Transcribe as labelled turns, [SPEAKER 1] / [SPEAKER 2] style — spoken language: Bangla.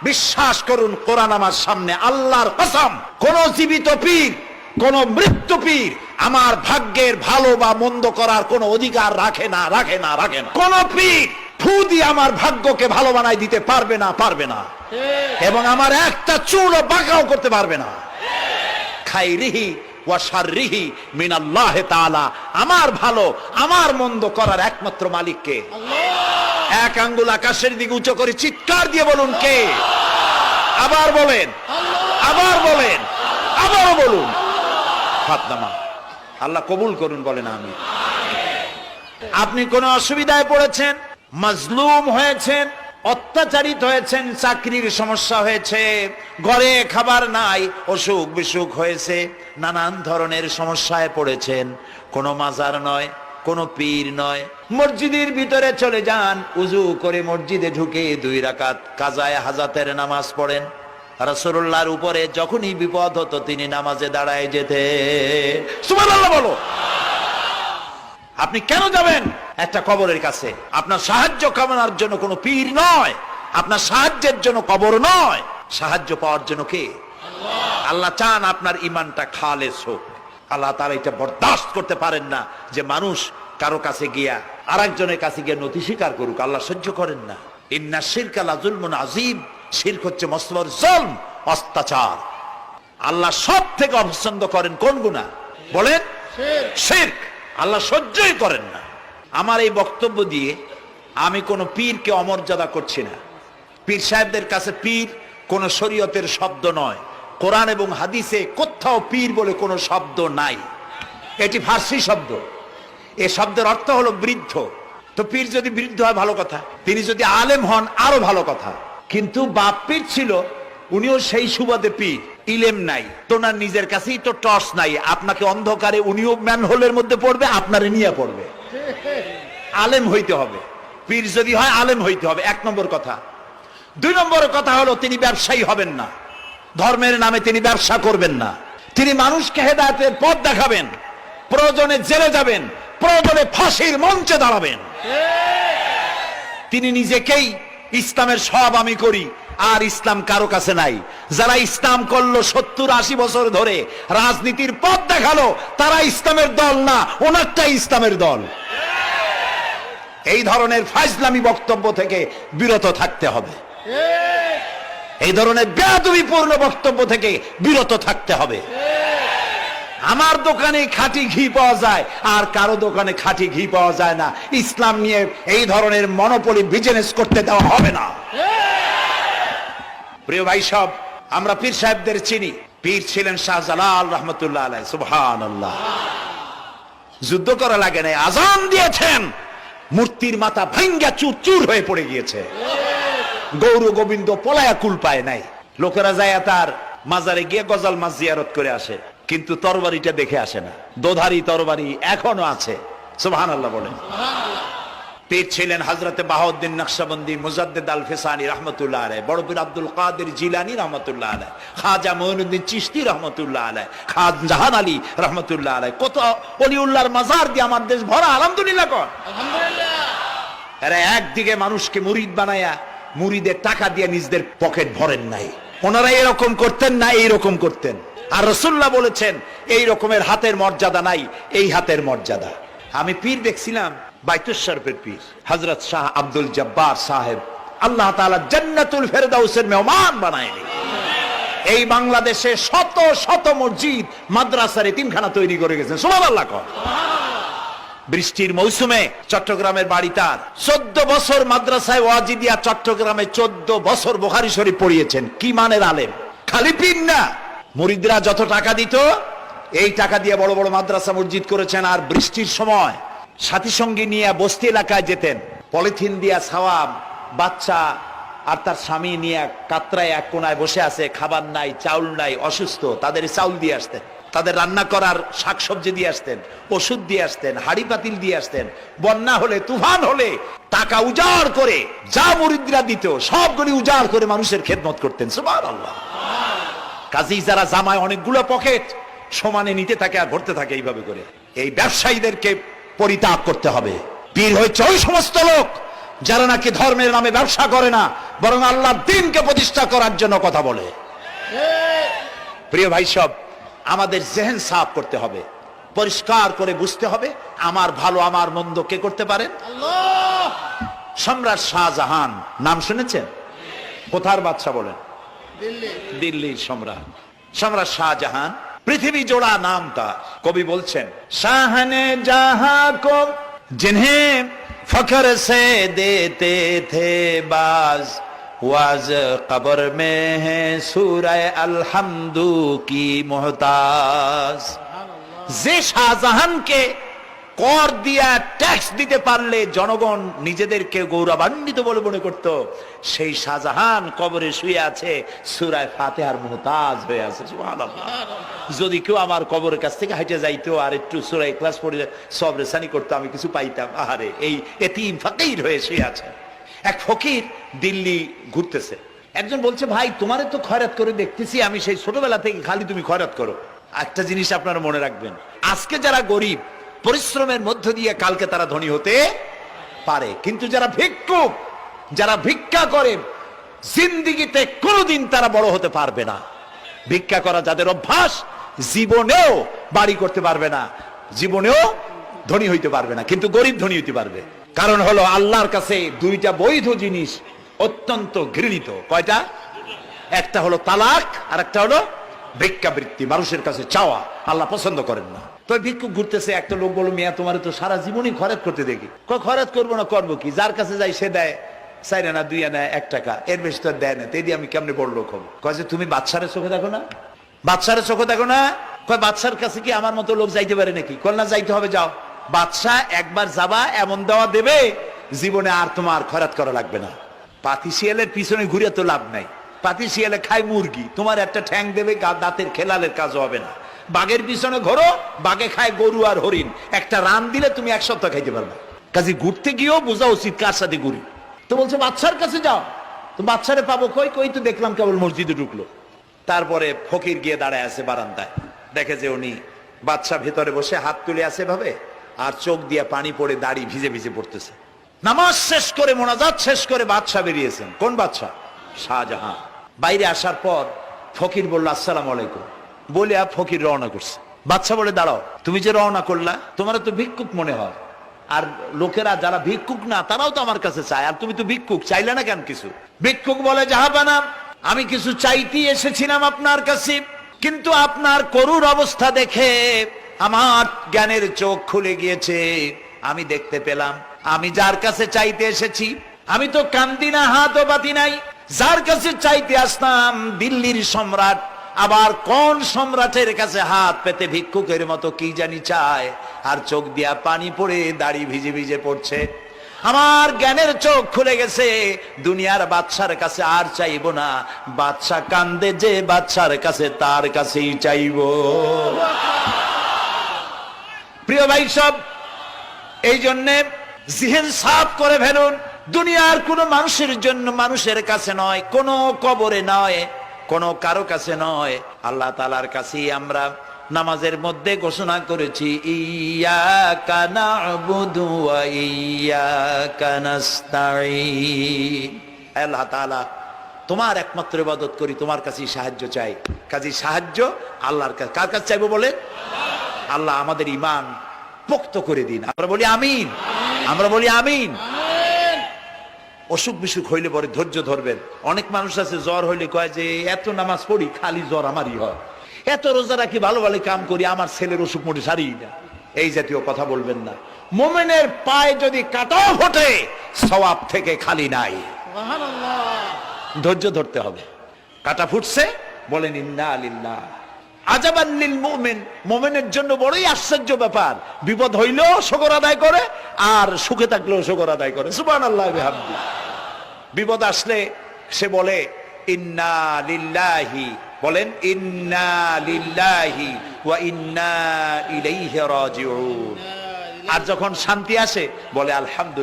[SPEAKER 1] বিশ্বাস করুন, কোরআন আমার সামনে, আল্লাহর কসম, কোন জীবিত পীর, কোন মৃত্যু পীর আমার ভাগ্যের ভালো বা মন্দ করার কোন অধিকার রাখে না। কোন পীর ফু দিয়ে আমার ভাগ্যকে ভালো বানাই দিতে পারবে না, এবং আমার একটা চুলও বাঁকাও করতে পারবে না। খাইরিহি ওয়া শাররিহি মিনাল্লাহ তাআলা, আমার ভালো আমার মন্দ করার একমাত্র মালিককে। এক আঙ্গুল আকাশের দিকে উঁচু করে চিৎকার দিয়ে বলুন, কে? আবার বলেন, আবারও বলুন। ফাতনামা, আল্লাহ কবুল করুন, বলেন আমিন। আপনি কোন অসুবিধায় পড়েছেন, মাজলুম হয়েছেন, অত্যাচারিত হয়েছেন, চাকরির সমস্যা হয়েছে, ঘরে খাবার নাই, অসুখ বিসুখ হয়েছে, নানান ধরনের সমস্যায় পড়েছেন, কোনো মাজার নয়, কোনো পীর নয়, মসজিদের ভিতরে চলে যান, উজু করে মসজিদে ঢুকে 2 রাকাত কাজায়ে হাজাতের নামাজ পড়েন। রাসূলুল্লাহর উপরে যখনই বিপদ হতো তিনি নামাজে দাঁড়ায় যেতে। সুবহানাল্লাহ বলো। আপনি কেন যাবেন একটা কবরের কাছে? আপনার সাহায্য কামনার জন্য কোনো পীর নয়, আপনার সাহায্যের জন্য কবর নয়, সাহায্য পাওয়ার জন্য কে? আল্লাহ চান আপনার ইমানটা খালেস হোক। আল্লাহ তাআলা এটা বরদাস্ত করতে পারেন না যে মানুষ কারো কাছে গিয়া আরেকজনের কাছে গিয়ে নথি স্বীকার করুক। আল্লাহ সহ্য করেন না। ইন্না শিরকা লাযুলমুন আযীম, শিরক হচ্ছে মস্ত বড় জুলম, অত্যাচার। আল্লাহ সব থেকে অপছন্দ করেন কোন গুনাহ বলেন? শিরক। আল্লাহ সহ্যই করেন না। আমার এই বক্তব্য দিয়ে আমি কোনো পীরকে অমর্যাদা করছি না। পীর সাহেবদের কাছে পীর কোন শরীয়তের শব্দ নয়। কোরআন এবং হাদিসে কোথাও পীর বলে কোনো শব্দ নাই। এটি ফার্সি শব্দ। এই শব্দের অর্থ হলো বৃদ্ধ। তো পীর যদি বৃদ্ধ হয় ভালো কথা, তিনি যদি আলেম হন আরো ভালো কথা। কিন্তু বাপ পীর ছিল, উনিও সেই সুবাদে পীর, ইলেম নাই, তোনার নিজের কাছেই তো টর্চ নাই। আপনাকে অন্ধকারে উনিও ম্যানহোলের মধ্যে পড়বে, আপনারে নিয়ে পড়বে। আলেম হইতে হবে, পীর যদি হয় আলেম হইতে হবে, 1 নম্বর কথা। 2 নম্বর কথা হলো তিনি ব্যবসায়ী হবেন না। ধর্মের নামে তিনি ব্যবসা করবেন না। তিনি মানুষকে হেদায়েতের পথ দেখাবেন, প্রয়োজনে জেলে যাবেন, প্রয়োজনে ফাঁসির মঞ্চে দাঁড়াবেন। তিনি নিজেকেই ইসলামের সব আমি করি, আর ইসলাম কারো কাছে নাই। যারা ইসলাম করলো 70-80 বছর ধরে, রাজনীতির পথ দেখালো, তারা ইসলামের দল না, ওনারটাই ইসলামের দল। এই ধরনের ফাজলামি বক্তব্য থেকে বিরত থাকতে হবে। এই ধরনের বেয়াদবিপূর্ণ বক্তব্য থেকে বিরত থাকতে হবে। আমার দোকানে খাঁটি ঘি পাওয়া যায়, আর কারো দোকানে খাঁটি ঘি পাওয়া যায় না। ইসলাম নিয়ে এই ধরনের মনোপলি বিজনেস করতে দেওয়া হবে না। প্রিয় ভাই সব, আমরা পীর সাহেবদের চিনি। পীর ছিলেন শাহজালাল রহমতুল্লাহ আলাইহি। সুবহানাল্লাহ। যুদ্ধ করা লাগে নাই, আজান দিয়েছেন, মূর্তির মাথা ভাঙ্গা চুরচুর হয়ে পড়ে গিয়েছে। গৌর গোবিন্দ পলায়া কুল পায় নাই। লোকেরা যায় তার মাজারে গিয়ে গজাল মাছ জিয়ারত করে আসে, কিন্তু তরবারিটা দেখে আসে না। দোধারি তরবারি এখনো আছে। সুবহানাল্লাহ বলেন। পীর ছিলেন হযরতে বাহাউদ্দিন নকশবন্দি, মুজাদ্দিদ আল ফিসানি রহমতুল্লাহ আলাইহি, বড় পীর আব্দুল কাদের জিলানী রহমতুল্লাহ আলাইহি, খাজা মঈনুদ্দিন চিশতি রহমতুল্লাহ আলাইহি, খাজা জাহান আলী রহমতুল্লাহ আলাইহি। কত ওলিউল্লাহর মাজার দিয়ে আমার দেশ ভরা। আলহামদুলিল্লাহ কর। আলহামদুলিল্লাহ। আরে একদিকে মানুষকে মুরিদ বানায়া মুরিদের টাকা দিয়ে নিজেদের পকেট ভরেন নাই। ওনারা এরকম করতেন না, এইরকম করতেন। আর রাসূলুল্লাহ বলেছেন এই রকমের হাতের মর্যাদা নাই, এই হাতের মর্যাদা। আমি পীর দেখছিলাম, বাইতুল শরীফের পীর হযরত শাহ আব্দুল জব্বার সাহেব, আল্লাহ তাআলা জান্নাতুল ফেরদাউসের মেহমান বানায়। এই বাংলাদেশে শত শত মসজিদ, মাদ্রাসার এতিমখানা তৈরি করে গেছেন। সুবহানাল্লাহ। বৃষ্টির মৌসুমে চট্টগ্রামের বাড়ি তার, 14 বছর মাদ্রাসায় ওয়াজিদিয়া চট্টগ্রামে 14 বছর বুখারী শরীফ পড়িয়েছেন। কি মানের আলেম! খালি পীর না, মুরিদরা যত টাকা দিত এই টাকা দিয়ে বড় বড় মাদ্রাসা মসজিদ করেছেন। আর বৃষ্টির সময় সাথী সঙ্গী নিয়ে বস্তি এলাকায় যেতেন, পলিথিন দিয়া ছাওয়া, বাচ্চা আর তার স্বামী নিয়ে কাতরায় এক কোনায় বসে আছে, খাবার নাই, চাউল নাই, অসুস্থ, তাদের চাউল দিয়ে আসতেন, তাদের রান্না করার শাকসবজি দিয়ে আসতেন, ওষুধ দিয়ে আসতেন, হাড়ি পাতিল দিয়ে আসতেন। বন্যা হলে, তুফান হলে টাকা উজাড় করে যা মুরিদরা দিত সবগুলি উজাড় করে মানুষের খেদমত করতেন। সুবহানাল্লাহ। কাজী যারা জামায় অনেকগুলো পকেট সমানে নিতে থাকে আর ভরতে থাকে এইভাবে করে, এই ব্যবসায়ীদেরকে পরিত্যাগ করতে হবে। পীর হচ্ছে ওই সমস্ত লোক যারা নাকি ধর্মের নামে ব্যবসা করে না, বরং আল্লাহর দ্বীনকে প্রতিষ্ঠা করার জন্য কথা বলে। প্রিয় ভাই সব, আমাদের জেহেন সাফ করতে হবে, পরিষ্কার করে বুঝতে হবে আমার ভালো আমার মন্দ কে করতে পারেন? আল্লাহ। সম্রাট শাহজাহান নাম শুনেছেন? কোথার বাদশা বলেন? দিল্লির সম্রাট। সম্রাট শাহজাহান, পৃথিবী জোড়া নাম তার। কবি বলছেন, শাহনে জাহাं को जिन्हें फख्र से देते थे बाज, वाज कब्र में है सूरह अलहम्दु की मोहताज। যে শাহজাহানকে কর দিয়া ট্যাক্স দিতে পারলে জনগণ নিজেদেরকে গৌরবান্বিত বলে মনে করত, সেই শাহজাহান কবরে শুয়ে আছে, সূরা ফাতিহার মুহতাজ হয়ে আছে। সুবহানাল্লাহ। যদি কেউ আমার কবরের কাছ থেকে হেঁটে যাইতো আর একটু সূরা ইখলাস পড়ে সবরে সানি করতো, আমি কিছু পাইতাম। আহারে, এই এতিম ফকির হয়ে শুয়ে আছে। এক ফকির দিল্লি ঘুরতেছে, একজন বলছে, ভাই তোমারে তো খয়রাত করে দেখতেছি আমি সেই ছোটবেলা থেকে, খালি তুমি খয়রাত করো। একটা জিনিস আপনারা মনে রাখবেন, আজকে যারা গরিব পরিশ্রমের মধ্য দিয়ে কালকে তারা ধনী হতে পারে, কিন্তু যারা ভিক্ষুক, যারা ভিক্ষা করে, জিন্দেগিতে কোনোদিন তারা বড় হতে পারবে না। ভিক্ষা করা যাদের অভ্যাস, জীবনেও বাড়ি করতে পারবে না, জীবনেও ধনী হইতে পারবে না, কিন্তু গরিব ধনী হইতে পারবে। কারণ হলো আল্লাহর কাছে দুইটা বৈধ জিনিস অত্যন্ত ঘৃণিত। কয়টা? একটা হলো তালাক, আর একটা হলো ভিক্ষাবৃত্তি, মানুষের কাছে চাওয়া। আল্লাহ পছন্দ করেন না। তো ভিক্ষুক ঘুরতেছে, একটা লোক বলল, মিয়া তোমার তো সারা জীবনই খরচ করতে দেখি। খরচ করবো না, করবো কি? যার কাছে যাই সে দেয় 4 আনা 2 আনা 1 টাকা, এর বেশি তো দেয় না। তাই দিয়ে আমি কেমনে বড় লোক হবো? কয় যে তুমি বাদশারের চোখে দেখো না, বাদশারের চোখে দেখো না। কয় বাদশার কাছে কি আমার মতো লোক যাইতে পারে নাকি? কল না, যাইতে হবে, যাও। বাদশা একবার যাবা, এমন দেওয়া দেবে জীবনে আর তোমার খরচ করা লাগবে না। পাতি শিয়ালের পিছনে ঘুরে তো লাভ নাই। পাতি শিয়ালে খায় মুরগি, তোমার একটা ঠ্যাং দেবে, দাঁতের খেলালের কাজ হবে না। বাঘের পিছনে ঘোরো, বাঘে খায় গরু আর হরিণ, একটা রান দিলে তুমি 1 সপ্তাহ খাইতে পারবে। কাজে ঘুরতে গিয়েও বোঝা উচিত কার সাথে ঘুরি। তো বলছে বাদশার কাছে যাও। তো বাদশারে পাবো কই? কই তো দেখলাম কেবল মসজিদে ঢুকলো। তারপরে ফকির গিয়ে দাঁড়ায় আছে বারান্দায়, দেখে যে উনি বাদশা ভেতরে বসে হাত তুলে আছে ভাবে, আর চোখ দিয়ে পানি পড়ে দাড়ি ভিজে ভিজে পড়তেছে। নামাজ শেষ করে, মোনাজাত শেষ করে বাদশা বেরিয়েছেন। কোন বাদশা? শাহজাহান। বাইরে আসার পর ফকির বলল, আসসালামু আলাইকুম বলে ফকির রওনা করছে। বাদশা বলে, দাঁড়াও, তুমি যে রওনা করলা, তোমার তো ভিক্ষুক মনে হয়, আর লোকেরা যারা ভিক্ষুক না তারাও তো আমার কাছে চায়, আর তুমি তো ভিক্ষুক, চাইলে না কেন কিছু? ভিক্ষুক বলে, জাহাপানা, আমি কিছু চাইতেই এসেছিলাম আপনার কাছে, কিন্তু আপনার করুণ অবস্থা দেখে আমার জ্ঞানের চোখ খুলে গিয়েছে। আমি দেখতে পেলাম আমি যার কাছে চাইতে এসেছি, আমি তো কান্দি না, হাতও পাতি নাই। যার কাছে চাইতে আসতাম দিল্লির সম্রাট, আবার কোন সম্রাটের কাছে হাত পেতে ভিক্ষুকের মতো কি জানি চায়, আর চোখ দিয়া পানি পড়ে দাড়ি ভিজে ভিজে পড়ছে। আমার জ্ঞানের চোখ খুলে গেছে, দুনিয়ার বাদশার কাছে আর চাইবো না। বাদশা কান্দে যে বাদশার কাছে, তার কাছেই চাইবো। প্রিয় ভাই সব, এই জন্যে জিহেন সাফ করে ফেলুন। দুনিয়ার কোন মানুষের জন্য, মানুষের কাছে নয়, কোন কবরে নয়, কোন কারো কাছে নয়, আল্লাহ তাআলার কাছেই আমরা নামাজের মধ্যে ঘোষণা করেছি, ইয়াকা না'বুদু ওয়া ইয়াকা নাস্তাঈন। আল্লাহ তাআলা, তোমার একমাত্র ইবাদত করি, তোমার কাছেই সাহায্য চাই। কাজেই সাহায্য আল্লাহর কাছে। কার কাছে চাইবো বলে? আল্লাহ আমাদের ঈমান পোক্ত করে দিন। আমরা বলি আমিন, আমরা বলি আমিন। অসুখ বিসুখ হইলে পরে ধৈর্য ধরবেন। অনেক মানুষ আছে জ্বর হইলে কয় যে এত নামাজ পড়ি, খালি জ্বর আমারই হয়, এত রোজা রাখি, ভালো ভালো কাম করি, আমার ছেলের অসুখ মোটে সারিই না। এই জাতীয় কথা বলবেন না। মুমিনের পায়ে যদি কাঁটাও ফোটে, সওয়াব থেকে খালি নাই। ধৈর্য ধরতে হবে। কাঁটা ফুটছে, বলেন ইন্না লিল্লাহ। আজাবান লিল মুমিন, মুমিনের জন্য বড়ই আশ্চর্য ব্যাপার, বিপদ হইলেও শুকর আদায় করে, আর সুখে থাকলেও শুকর আদায় করে। সুবহানাল্লাহ বিহামদি। বিপদ আসলে সে বলে ইন্না লিল্লাহি, বলেন ইন্না লিল্লাহি ওয়া ইন্না ইলাইহি রাজিউন। আর যখন শান্তি আসে বলে আলহামদুলিল্লাহ।